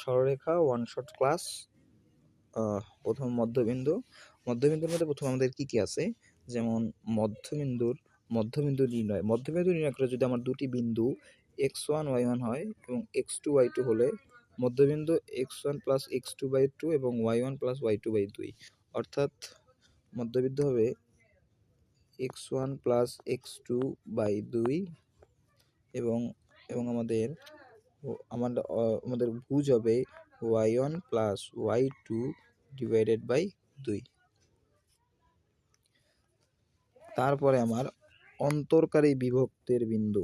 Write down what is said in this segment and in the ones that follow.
সরলরেখা one shot class. প্রথম মধ্যবিন্দুর মধ্যে প্রথম আমাদের কি কি আছে, যেমন মধ্যবিন্দু নির্ণয় করে যদি আমার দুটি বিন্দু x1 y1 হয় এবং x2 y2 হলে মধ্যবিন্দু x1 প্লাস x2 বাই 2 এবং y1 প্লাস y2 বাই 2, অর্থাৎ মধ্যবিন্দু হবে x1 প্লাস x2 বাই 2 এবং এবং আমাদের ভুজ হবে y1 plus y2 divided by 2। তারপরে আমার অন্তর্কারী বিভক্তের বিন্দু,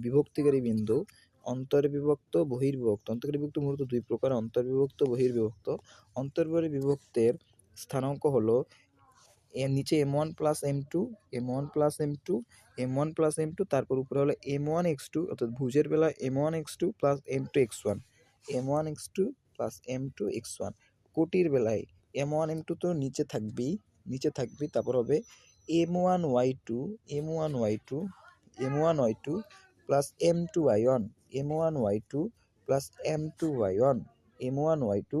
বিভক্তিকারী বিন্দু, অন্তর্বিভক্ত বহির্বিভক্ত। অন্তর্কারী বিভক্ত মূলত দুই প্রকার, অন্তর্বিভক্ত বহির্বিভক্ত। অন্তর্বিভক্তের স্থানাঙ্ক হলো নিচে m1 plus m2, m1 plus m2, m1 plus m2, তারপর উপরে হলো m1 x2, অর্থাৎ ভুজের বেলা m1 x2 plus m2 x1, m1 x2 plus m2 x1। কোটির বেলায় m1 m2 তো নিচে থাকবি, তারপর হবে m1 y2, m1 y2, m1 y2 plus m2 y1, m1 y2 plus m2 y1, m1 y2,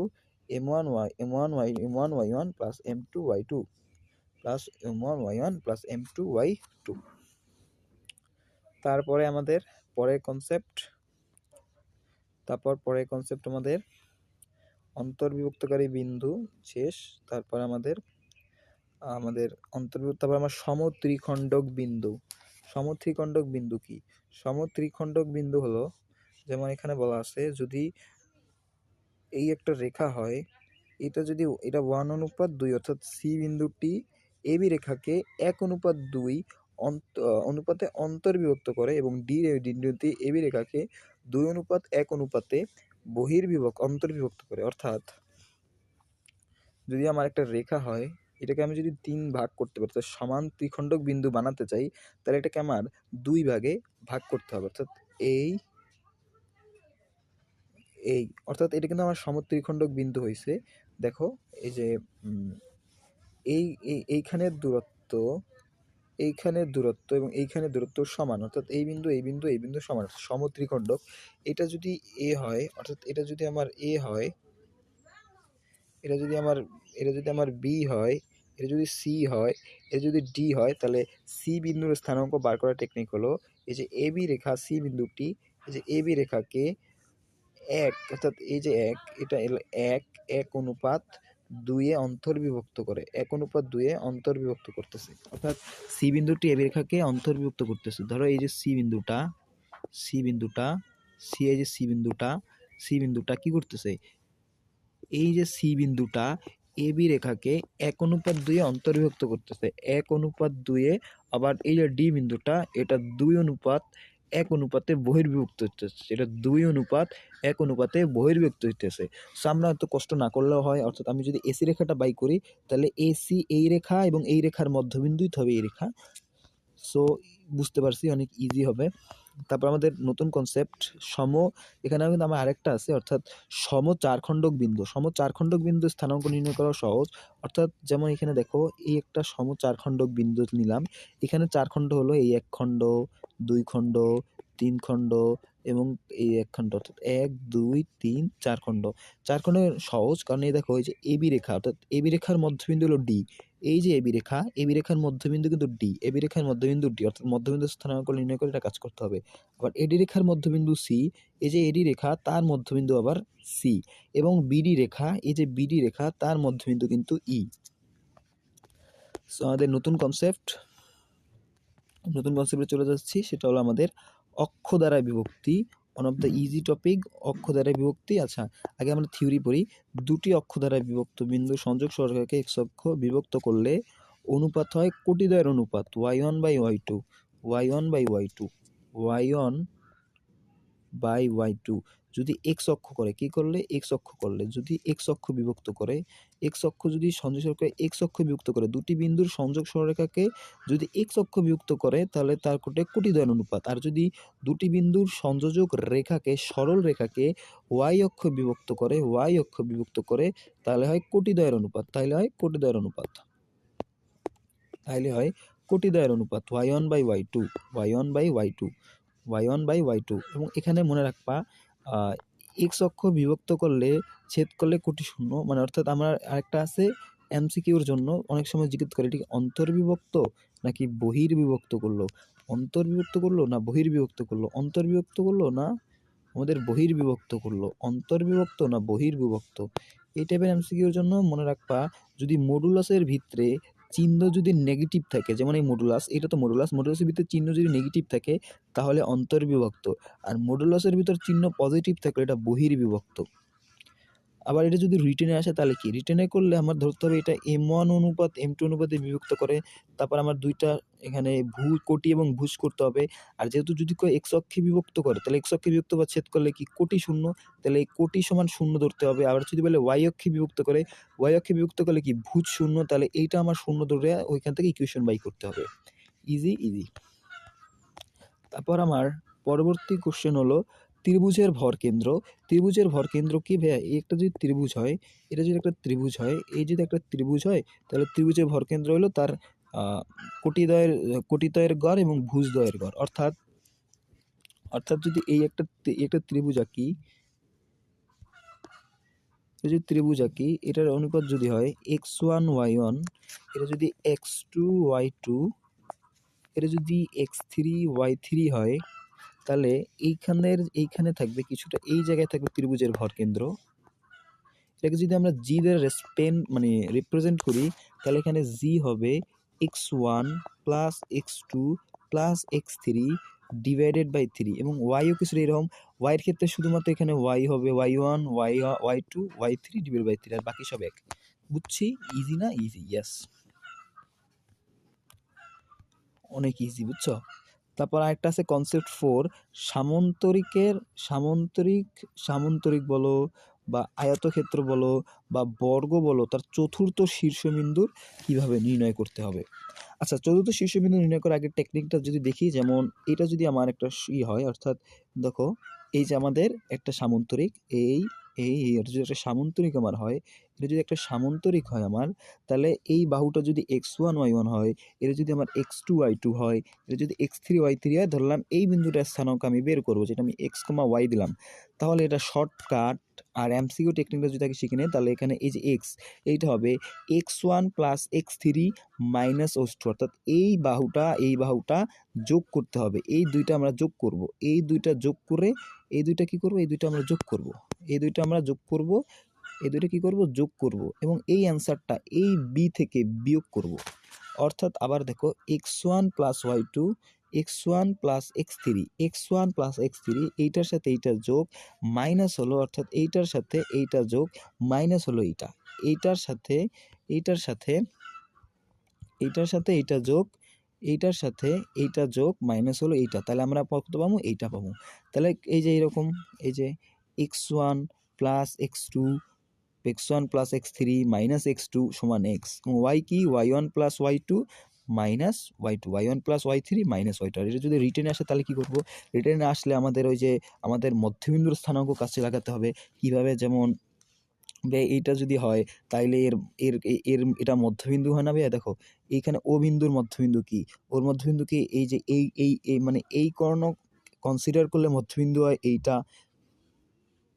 m1 y1 plus m2 y2 plus m1 y1 plus m2 y2। তারপরে আমাদের পরের কনসেপ্ট আমাদের অন্তর্বিভক্তকারী বিন্দু শেষ। তারপর আমাদের অন্তর্বিভক্ত, তারপর আমার সমত্রিখণ্ডক বিন্দু কি? সমত্রিখণ্ডক বিন্দু হলো, যেমন এখানে বলা আছে, যদি এই একটা রেখা হয়, এটা 1:2, অর্থাৎ সি বিন্দুটি এবি রেখাকে 1:2 অনুপাতে অন্তর্বিভক্ত করে এবং ডি বিন্দুটি এবি রেখাকে 2:1 অনুপাতে অন্তর্বিভক্ত করে। অর্থাৎ যদি আমার একটা রেখা হয়, এটাকে আমি যদি 3 ভাগ করতে পারি, সমান ত্রিখণ্ডক বিন্দু বানাতে চাই, তাহলে এটাকে আমার 2 ভাগে ভাগ করতে হবে। অর্থাৎ এটা কিন্তু আমার সমত্রিখণ্ডক বিন্দু হয়েছে। দেখো এই যে এইখানের দূরত্ব এবং এইখানের দূরত্ব সমান, অর্থাৎ এই বিন্দু সমান, সমত্রিখণ্ডক। এটা যদি এ হয়, অর্থাৎ এটা যদি আমার এ হয়, এটা যদি আমার বি হয়, এটা যদি সি হয়, এটা যদি ডি হয়, তাহলে সি বিন্দুর স্থানাঙ্ক বার করার টেকনিক হলো, এই যে এ বি রেখা, সি বিন্দুটি এই যে এ বি রেখাকে 1, অর্থাৎ এই যে 1, এটা 1:2 অন্তর্বিভক্ত করে, 1:2 অন্তর্বিভক্ত করতেছে, অর্থাৎ সি বিন্দুটি এ বি রেখাকে অন্তর্বিভক্ত করতেছে। ধরো এই যে সি বিন্দুটা কি করতেছে, এই যে সি বিন্দুটা এ বি রেখাকে 1:2 অন্তর্বিভক্ত করতেছে, 1:2। আবার এই যে ডি বিন্দুটা, এটা 2:1 অনুপাতে বহির্বিভক্ত হইতেছে, এটা 2:1 অনুপাতে বহির্বিভক্ত হইতেছে। সো আমরা এত কষ্ট না করলেও হয়, অর্থাৎ আমি যদি এসি রেখাটা বাই করি, তাহলে এসি এই রেখা এবং এই রেখার মধ্যবিন্দুই হবে এই রেখা। সো বুঝতে পারছি, অনেক ইজি হবে। তারপর আমাদের নতুন কনসেপ্ট এখানে কিন্তু আমার আরেকটা আছে, অর্থাৎ সমচারখণ্ডক বিন্দু স্থানাঙ্ক নির্ণয় করা সহজ। অর্থাৎ যেমন এখানে দেখো, এই একটা সমচারখণ্ডক বিন্দু নিলাম, এখানে 4 খণ্ড হলো, এই 1 খণ্ড, 2 খণ্ড, 3 খণ্ড এবং এই 1 খণ্ড, অর্থাৎ 1 2 3 4 খণ্ড। 4 খণ্ড সহজ, কারণ এই দেখো, এই যে এবি রেখা, অর্থাৎ এবি রেখার মধ্যবিন্দু হলো ডি, এই যে এবি রেখার মধ্যবিন্দু কিন্তু ডি, এবি রেখার মধ্যবিন্দু ডি, অর্থাৎ মধ্যবিন্দু স্থানাঙ্ক নির্ণয় করে এটা কাজ করতে হবে। আবার এডি রেখার মধ্যবিন্দু সি, এই যে এডি রেখা, তার মধ্যবিন্দু আবার সি, এবং বিডি রেখা, এই যে বিডি রেখা, তার মধ্যবিন্দু কিন্তু ই। সো আমাদের নতুন কনসেপ্টে চলে যাচ্ছি, সেটা হলো আমাদের অক্ষ দ্বারা বিভক্তি, one of the easy topic, অক্ষ দ্বারা বিভক্তি। আচ্ছা, আগে আমরা থিওরি পড়ি। দুটি অক্ষ দ্বারা বিভক্ত বিন্দু সংযোগ সরলরেখাকে এক্স অক্ষ বিভক্ত করলে অনুপাত হয় কোটিদ্বয়ের অনুপাত, y1 বাই y2, যদি এক্স অক্ষ করে, কি করলে, এক্স অক্ষ করলে, যদি এক্স অক্ষ বিভক্ত করে, এক্স অক্ষ যদি সংযোগ সরলরেখা এক্স অক্ষ বিভক্ত করে, দুটি বিন্দুর সংযোগ সরলরেখাকে যদি এক্স অক্ষ বিভক্ত করে, তাহলে তার কোটে কোটিদ্বয়ের অনুপাত। আর যদি দুটি বিন্দুর সংযোজক রেখাকে, সরল রেখাকে ওয়াই অক্ষ বিভক্ত করে, তাহলে হয় কোটিদ্বয়ের অনুপাত, y1 বাই y2, y1/y2 এবং এখানে মনে রাখবা এক্স অক্ষ বিভক্ত করলে ছেদ করলে কোটি শূন্য, মানে অর্থাৎ আমার আরেকটা আছে এমসিকিউর জন্য অনেক সময় জিজ্ঞেস করে এটি অন্তর্বিভক্ত নাকি বহির্বিভক্ত করলো, অন্তর্বিভক্ত করলো না বহির্বিভক্ত করলো, অন্তর্বিভক্ত করলো না আমাদের বহির্বিভক্ত করলো, অন্তর্বিভক্ত না বহির্বিভক্ত। এই টাইপের এমসিকিউর জন্য মনে রাখবা যদি মডুলাসের ভিতরে চিহ্ন যদি নেগেটিভ থাকে, যেমন এই মডুলাস, এটা তো মডুলাসের ভিতরে চিহ্ন যদি নেগেটিভ থাকে তাহলে অন্তর্বিভক্ত, আর মডুলাসের ভিতর চিহ্ন পজিটিভ থাকলে এটা বহির্বিভক্ত। আবার এটা যদি রিটেনে আসে তাহলে কি, রিটেনে করলে আমার ধরতে হবে এটা M1 অনুপাত M2 অনুপাতে বিভক্ত করে, তারপর আমার দুইটা এখানে কোটি এবং ভুজ করতে হবে। আর যেহেতু যদি কেউ এক্স অক্ষে বিভক্ত করে তাহলে এক্স অক্ষে বিভক্ত বা ছেদ করলে কি কোটি শূন্য, তাহলে এই কোটি সমান শূন্য ধরতে হবে। আবার যদি বলে ওয়াই অক্ষে বিভক্ত করে, ওয়াই অক্ষে বিভক্ত করলে কি ভুজ শূন্য, তাহলে এইটা আমার শূন্য ধরে ওইখান থেকে ইকুয়েশন বাই করতে হবে। ইজি। তারপর আমার পরবর্তী কোশ্চেন হলো ত্রিভুজের ভরকেন্দ্র। ত্রিভুজের ভরকেন্দ্র কি ভাইয়া, এই একটা যদি ত্রিভুজ হয়, এটা যদি একটা ত্রিভুজ হয়, এই যদি একটা ত্রিভুজ হয় তাহলে ত্রিভুজের ভরকেন্দ্র হলো তার কোটিদ্বয়ের গড় এবং ভুজদ্বয়ের গড়। অর্থাৎ যদি এই একটা ত্রিভুজ আঁকি, এই যে ত্রিভুজ আঁকি, এটার অনুপাত যদি হয় x1 y1, এটা যদি x2 y2, এটা যদি x3 y3 হয়, তাহলে এইখানে থাকবে কিছুটা, এই জায়গায় থাকবে ত্রিভুজের ভরকেন্দ্র। এটাকে যদি আমরা জি দ্বারা রিপ্রেজেন্ট করি তাহলে এখানে জি হবে x1 plus x2 plus x3 divided by 3, এবং ওয়াইও কিছুটা এরকম। ওয়াইয়ের ক্ষেত্রে শুধুমাত্র এখানে ওয়াই হবে y1 y2 y3 divided by 3, আর বাকি সব এক। বুঝছি? ইজি না? ইজি, ইয়েস, অনেক ইজি, বুঝছো? তারপর আরেকটা আছে কনসেপ্ট 4, সামন্তরিক বলো বা আয়তক্ষেত্র বলো বা বর্গ বলো, তার চতুর্থ শীর্ষবিন্দুর কিভাবে নির্ণয় করতে হবে। আচ্ছা, চতুর্থ শীর্ষবিন্দু নির্ণয় করার আগে টেকনিকটা যদি দেখি, যেমন এটা যদি আমার একটা হয়, অর্থাৎ দেখো এই যে আমাদের একটা সামন্তরিক, এটা যদি একটা সামন্তরিক আমার হয়, এটা যদি একটা সামন্তরিক হয় আমার, তাহলে এই বাহুটা যদি x1 y1 হয়, এটা যদি আমার x2 y2 হয়, এটা যদি x3 y3 হয়, ধরলাম এই বিন্দুটার স্থানাঙ্ক আমি বের করবো, যেটা আমি x, y দিলাম, তাহলে এটা শর্টকাট। আর এমসিকিউ টেকনিকটা যদি তাকে শিখে নেয় তাহলে এখানে এই যে x, এইটা হবে x1 plus x3 minus x2, অর্থাৎ এই বাহুটা যোগ করতে হবে, এই দুইটা আমরা যোগ করব, এই দুইটা যোগ করে এই দুইটা কি করব, এই দুইটা আমরা যোগ করব, এই দুইটা আমরা যোগ করব, এই দুইটা কি করব, যোগ করব, এবং এই অ্যান্সারটা এই বি থেকে বিয়োগ করব। অর্থাৎ আবার দেখো x1 plus y2, x1 plus x3, এইটার সাথে এইটা যোগ, মাইনাস হলো, অর্থাৎ এইটার সাথে এইটা যোগ, মাইনাস হলো এইটা, এইটার সাথে এইটা যোগ, এইটার সাথে এইটা যোগ, মাইনাস হলো এইটা, তাহলে আমরা কত পাবো, এইটা পাবো। তাহলে এই যে এরকম, এই যে x1 plus x1 plus x3 minus x2 সমান x, y কি y1 plus y2 minus y2, y1 plus y3 minus y2। এটা যদি রিটেনে আসে তাহলে কি করব, রিটেনে আসলে আমাদের ওই যে আমাদের মধ্যবিন্দুর স্থানাঙ্ক কাছে লাগাতে হবে। কিভাবে, যেমন এইটা যদি হয় তাইলে এর এর এর এটা মধ্যবিন্দু হয় না ভাইয়া, দেখো এইখানে ও বিন্দুর মধ্যবিন্দু কি, ওর মধ্যবিন্দু কি, এই যে এই মানে এই কর্ণ কনসিডার করলে মধ্যবিন্দু হয় এইটা,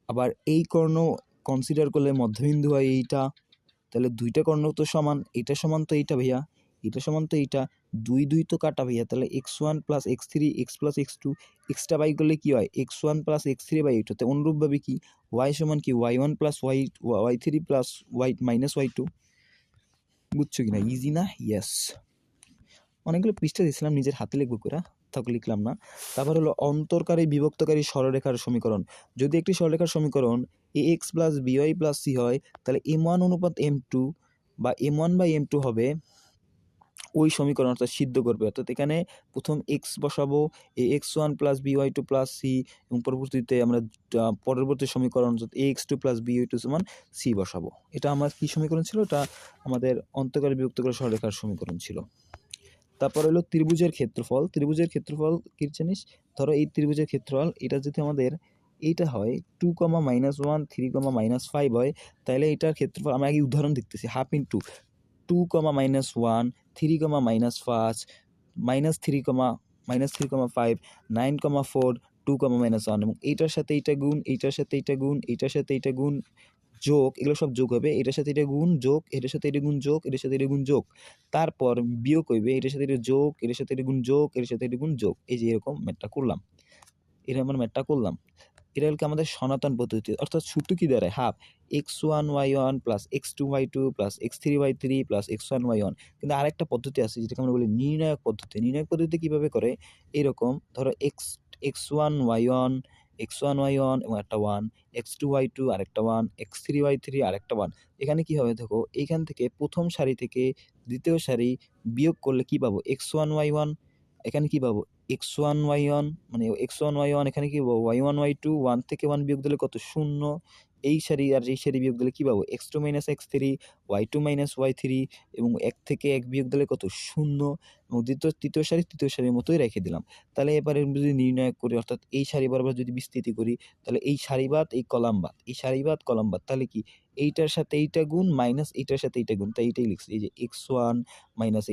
আবার এই কর্ণ কনসিডার করলে মধ্যবিন্দু হয় এইটা, তাহলে দুইটা কর্ণ তো সমান, এটা সমান তো এইটা ভাইয়া, এটা সমান তো এইটা, দুই তো কাটা ভাইয়া, তাহলে x1 plus x3 x plus x2, এক্সটা বাই করলে কি হয় x1 প্লাস x3 বাই 8, তো অনুরূপভাবে কি y সমান কি y1 plus y3 plus y minus y2। বুঝছো কিনা? ইজি না? ইয়েস। অনেকগুলো পৃষ্ঠা দিয়েছিলাম নিজের হাতে লিখবো করে, তাকে লিখলাম না। তারপর হলো অন্তর্কারী বিভক্তকারী সরলরেখার সমীকরণ। যদি একটি সরলরেখার সমীকরণ ax plus by plus c হয়, তাহলে m1 অনুপাত m2 বা m1/m2 হবে ওই সমীকরণ, অর্থাৎ সিদ্ধ করবে। অর্থাৎ এখানে প্রথম x বসাবো, ax1 plus by2 plus c, এবং পরবর্তীতে আমরা পরবর্তী সমীকরণ ax2 প্লাস by2 সমান c বসাবো। এটা আমার কি সমীকরণ ছিল? এটা আমাদের অন্তর্কারী বিভক্তকারী সরলরেখার সমীকরণ ছিল। তারপর হলো ত্রিভুজের ক্ষেত্রফল। ত্রিভুজের ক্ষেত্রফল কি জানিস? ধরো এই ত্রিভুজের ক্ষেত্রফল এটা যদি আমাদের এইটা হয় 2, -1 3, -5 হয়, তাহলে এটার ক্ষেত্রফল আমরা আগে উদাহরণ দেখতেছি, হাফ ইন্টু 2, -1 3, -5 -3, -3,5, 9,4, 2, -1 এবং এইটার সাথে এইটা গুণ, এইটার সাথে এইটা গুণ, এইটার সাথে এইটা গুণ, যোগ, এগুলো সব যোগ হবে। এটার সাথে এটা গুণ, যোগ, এটার সাথে এটা গুণ, যোগ, এটার সাথে এটা গুণ, যোগ। তারপর বিয়োগ হইবে, এটার সাথে এটা যোগ, এটার সাথে এটা গুণ, যোগ, এটার সাথে এটা গুণ, যোগ। এই যে এরকম ম্যাথটা করলাম। এরকম ম্যাথটা করলাম। এটা হলো আমাদের সনাতন পদ্ধতি, অর্থাৎ সূত্র কি দাঁড়ায়? Half x1 y1 plus x2 y2 plus x3 y3 plus x1 y1। কিন্তু আরেকটা পদ্ধতি আছে যেটাকে আমরা বলি নির্ণায়ক পদ্ধতি। নির্ণায়ক পদ্ধতি কিভাবে করে? এরকম ধরো x1 y1 এবং একটা 1, x2 y2 আরেকটা 1, x3 y3 আরেকটা 1। এখানে কি হবে দেখো, এইখান থেকে প্রথম সারি থেকে দ্বিতীয় সারি বিয়োগ করলে কি পাবো? x1 y1, এখানে কি পাবো? x1 y1, মানে x1 y1, এখানে কি পাবো? y1 y2, 1 থেকে 1 বিয়োগ দিলে কত? 0। এই সারি আর এই সারি বিয়োগ দিলে কি পাবো? x2 - x3, y2 - y3 এবং 1 থেকে 1 বিয়োগ দিলে কত? 0 এবং তৃতীয় সারির মতোই রেখে দিলাম। তাহলে এবারে যদি নির্ণয় করি, অর্থাৎ এই সারি বরাবর যদি বিস্তৃতি করি, তাহলে এই সারি বাদ এই কলাম বাদ, এই সারি বাদ কলাম বাদ, তাহলে কি? এইটার সাথে এইটা গুণ মাইনাস এইটার সাথে এইটা গুণ, তাই এইটাই লিখছি। এই যে x1 মাইনাস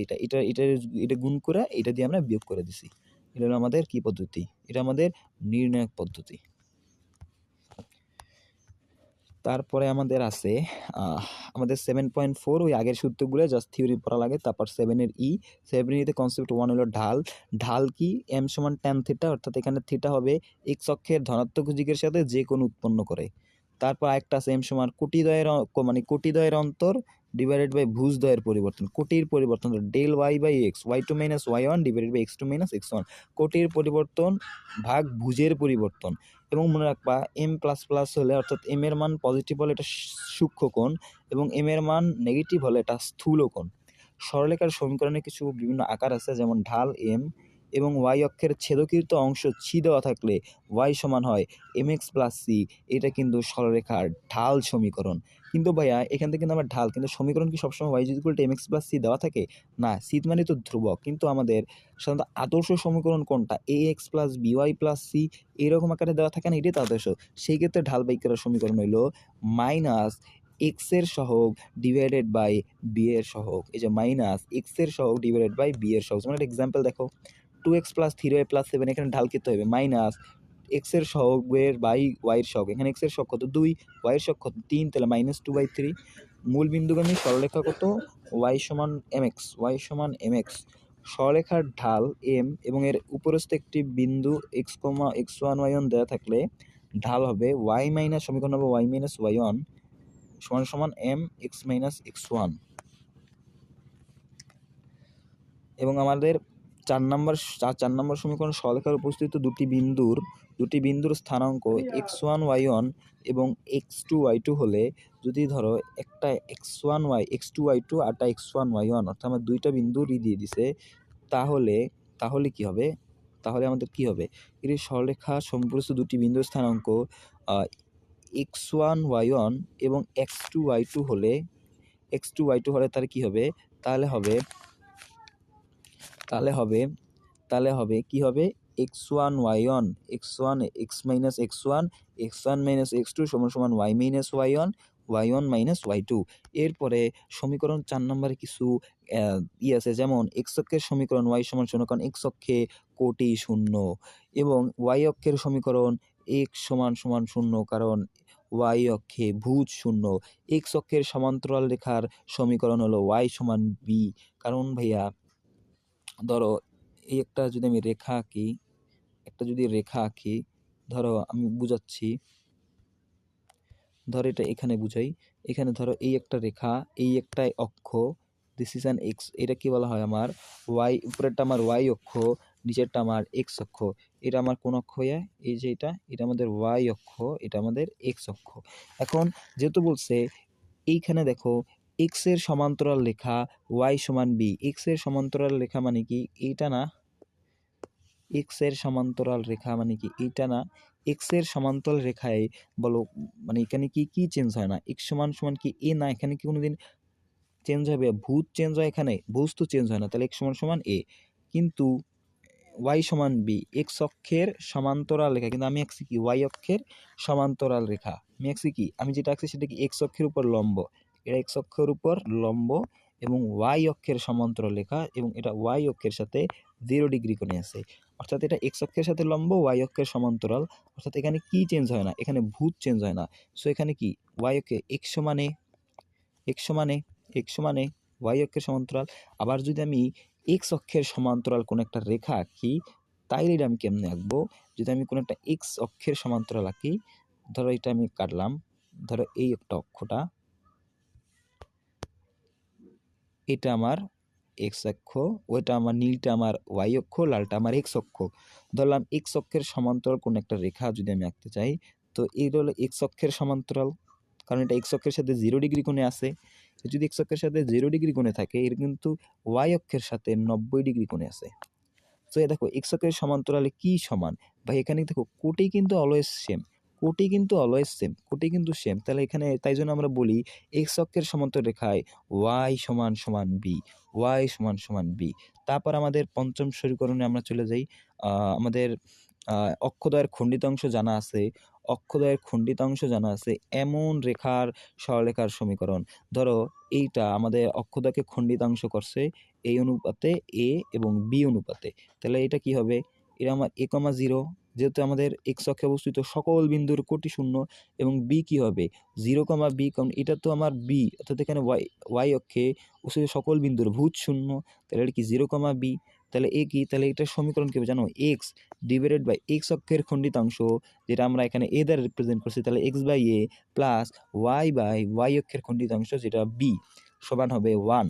এটা গুণ করে এটা দিয়ে আমরা বিয়োগ করে দিছি। এটা হলো আমাদের কি পদ্ধতি? এটা আমাদের নির্ণায়ক পদ্ধতি। তারপরে আমাদের আছে আমাদের 7.4, ওই আগের সূত্রগুলো জাস্ট থিওরি পড়া লাগে। তারপর 7 এর 7 এর কনসেপ্ট 1 হলো ঢাল। ঢাল কি? m সমান tan থিটা, অর্থাৎ এখানে থিটা হবে x অক্ষের ধনাত্মক দিকের সাথে যে কোণ উৎপন্ন করে। তারপর আরেকটা আছে m সমান কোটিদ্বয়ের অন্তর ডিভাইডেড বাই ভুজদ্বয়ের পরিবর্তন। কোটির পরিবর্তন del y by x, y2 - y1 divided by x2 - x1। কোটির পরিবর্তন ভাগ ভুজের পরিবর্তন। এবং মনে রাখবা m প্লাস প্লাস হলে, অর্থাৎ m এর মান পজিটিভ হলে এটা সূক্ষ্ম কোণ এবং m এর মান নেগেটিভ হলে এটা স্থূল কোণ। সরলরেখার সমীকরণে কিছু বিভিন্ন আকার আছে, যেমন ঢাল m এবং y অক্ষের ছেদকৃত অংশ ছি দেওয়া থাকলে y সমান হয় mx প্লাস c। এটা কিন্তু সরলরেখার ঢাল সমীকরণ। কিন্তু ভাইয়া এখান থেকে কিন্তু আমার ঢাল, কিন্তু সমীকরণ কি সবসময় y equal to mx plus c দেওয়া থাকে? না, c মানে তো ধ্রুবক। কিন্তু আমাদের সাধারণত আদর্শ সমীকরণ কোনটা? ax plus by plus c এরকম আকারে দেওয়া থাকে না, এটাই তো আদর্শ। সেই ক্ষেত্রে ঢাল বাই করার সমীকরণ হইল মাইনাস x এর সহগ ডিভাইডেড বাই বি এর সহগ। এই যে মাইনাস x এর সহগ ডিভাইডেড বাই বি এর সহগ। যেমন একটা এক্সাম্পল দেখো, 2x প্লাস 3y প্লাস 7, এখানে ঢাল করতে হবে মাইনাস x এর সহগের বাই y এর সহগ। এখানে x এর সহগ কত? 2, y এর সহগ কত? 3, তাহলে -2/3। মূল বিন্দুগামী সরলরেখা কত? y সমান mx, y সমান mx। সরলরেখার ঢাল m এবং এর উপরস্থ একটি বিন্দু x1 y1 দেওয়া থাকলে ঢাল হবে y মাইনাস, সমীকরণ হবে y মাইনাস y1 সমান সমান m x মাইনাস x1। এবং আমাদের 4 নম্বর সমীকরণ, সরলরেখার উপস্থিত দুটি বিন্দুর স্থানাঙ্ক x1 y1 এবং x2 y2 হলে, যদি ধরো একটা x2 y2 আর একটা x1 y1, অর্থাৎ আমার দুইটা বিন্দুরই দিয়ে দিছে, তাহলে কি হবে? তাহলে আমাদের কি হবে? এর সরলরেখা সম্পৃক্ত দুটি বিন্দুর স্থানাঙ্ক x1 y1 এবং x2 y2 হলে তাহলে কি হবে? তাহলে হবে কি হবে? x1 y1 x minus x1 minus x2 সমান সমান y minus y1 minus y2। এরপরে সমীকরণ 4 নম্বরে কিছু আছে, যেমন x অক্ষের সমীকরণ y সমান 0, কারণ x অক্ষে কোটি শূন্য, এবং y অক্ষের সমীকরণ x সমান 0, কারণ y অক্ষে ভুজ শূন্য। x অক্ষের সমান্তরাল রেখার সমীকরণ হলো y সমান b, কারণ ভাইয়া ধরো এই একটা যদি আমি রেখা আঁকি, ধরো আমি বুঝাচ্ছি, ধরো এটা এখানে বুঝাই। এখানে ধরো এই একটা রেখা, এই একটা অক্ষ, দিস ইজ অ্যান এক্স। এটা কি বলা হয়? আমার ওয়াই, উপরেরটা আমার ওয়াই অক্ষ, নিচেরটা আমার এক্স অক্ষ। এটা আমার কোন অক্ষ? এই যে এটা আমাদের ওয়াই অক্ষ, এটা আমাদের এক্স অক্ষ। এখন যেহেতু বলছে এইখানে দেখো এক্স এর সমান্তরাল রেখা ওয়াই সমান বি। এক্স এর সমান্তরাল রেখা মানে কি? এইটা না। এক্স এর সমান্তরাল রেখা মানে কি? এইটা না। এক্স এর সমান্তরাল রেখায় বলো, মানে এখানে কি চেঞ্জ হয় না? এক্স সমান সমান কি এ না? এখানে কি কোনোদিন চেঞ্জ হবে? ভূত চেঞ্জ হয় এখানে, বস্তু চেঞ্জ হয় না। তাহলে এক্স সমান সমান এ। কিন্তু ওয়াই সমান বি, এক্স অক্ষের সমান্তরাল রেখা, কিন্তু আমি আঁকছি কি? ওয়াই অক্ষের সমান্তরাল রেখা। আমি আঁকছি কি? আমি যেটা আঁকছি সেটা কি? এক্স অক্ষের উপর লম্ব। এটা এক্স অক্ষের উপর লম্ব এবং ওয়াই অক্ষের সমান্তরাল রেখা এবং এটা ওয়াই অক্ষের সাথে 0 ডিগ্রি কোণে আছে, অর্থাৎ এটা এক্স অক্ষের সাথে লম্ব, ওয়াই অক্ষের সমান্তরাল, অর্থাৎ এখানে কি চেঞ্জ হয় না, এখানে ভূত চেঞ্জ হয় না। সো এখানে কি ওয়াই অক্ষে এক্স সমানে এক্স সমানে এক্স সমানে ওয়াই অক্ষের সমান্তরাল। আবার যদি আমি এক্স অক্ষের সমান্তরাল কোনো একটা রেখা আঁকি, তাইলে এটা আমি কেমনে আঁকবো, যদি আমি কোনো একটা এক্স অক্ষের সমান্তরাল আঁকি, ধরো এটা আমি কাটলাম, ধরো এই একটা অক্ষটা, এটা আমার এক্স অক্ষ, ওইটা আমার নীলটা আমার ওয়াই অক্ষ, লালটা আমার এক্স অক্ষ। ধরলাম এক্স অক্ষের সমান্তরাল কোনো একটা রেখা যদি আমি আঁকতে চাই, তো এইটা হলো এক্স অক্ষের সমান্তরাল, কারণ এটা এক্স অক্ষের সাথে 0 ডিগ্রি কোণে আছে। যদি এক্স অক্ষের সাথে 0 ডিগ্রি কোণে থাকে, এর কিন্তু ওয়াই অক্ষের সাথে 90 ডিগ্রি কোণে আছে। তো দেখো এক্স অক্ষের সমান্তরালে কি সমান, ভাই এখানে দেখো কোটি কিন্তু অলওয়েজ সেম, কোটি কিন্তু অলওয়েজ সেম, কোটি কিন্তু সেম। তাহলে এখানে তাই জন্য আমরা বলি এক্স অক্ষের সমান্তরাল রেখায় ওয়াই সমান সমান বি, ওয়াই সমান সমান বি। তারপর আমাদের পঞ্চম সমীকরণে আমরা চলে যাই। আমাদের অক্ষদ্বয়ের খণ্ডিতাংশ জানা আছে, অক্ষদ্বয়ের খণ্ডিতাংশ জানা আছে এমন রেখার সরলরেখার সমীকরণ। ধরো এইটা আমাদের অক্ষদ্বয়কে খণ্ডিতাংশ করছে এই অনুপাতে এ এবং বি অনুপাতে, তাহলে এটা কি হবে, এটা আমার এ কমা 0, যেহেতু আমাদের এক্স অক্ষে অবস্থিত সকল বিন্দুর কোটি শূন্য, এবং বি কি হবে 0 কমা বি, কারণ এটা তো আমার বি, অর্থাৎ এখানে ওয়াই অক্ষে অবস্থিত সকল বিন্দুর ভূত শূন্য, তাহলে এটা কি 0 কমা বি। তাহলে এ কি, তাহলে এটার সমীকরণ কি হবে জানো, এক্স ডিভাইডেড বাই এক্স অক্ষের খণ্ডিতাংশ, যেটা আমরা এখানে এ দ্বারা রিপ্রেজেন্ট করছি, তাহলে X by A plus Y by Y অক্ষের খণ্ডিতাংশ যেটা বি সমান হবে 1।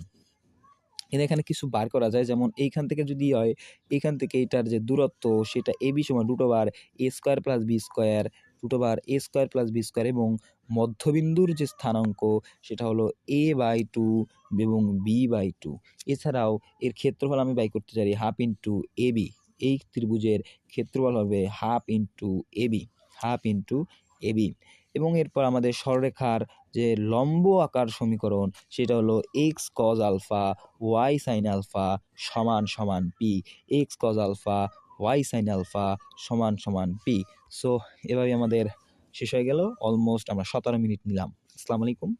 এখানে কিছু বার করা যায়, যেমন এইখান থেকে যদি হয়, এইখান থেকে এটার যে দূরত্ব সেটা এ বি সমান √a² plus b², √a² plus b², এবং মধ্যবিন্দুর যে স্থানাঙ্ক সেটা হলো a/2 এবং b/2। এছাড়াও এর ক্ষেত্রফল আমি বাই করতে চাই হাফ ইন্টু এ বি, এই ত্রিভুজের ক্ষেত্রফল হবে half into A B, half into A B. এবং এরপর আমাদের সরলরেখার যে লম্ব আকার সমীকরণ সেটা হলো X cos alpha Y sine alpha সমান সমান P, X cos alpha Y sine alpha সমান সমান পি। সো এভাবে আমাদের শেষ হয়ে গেল, অলমোস্ট আমরা 17 মিনিট নিলাম। আসসালামু আলাইকুম।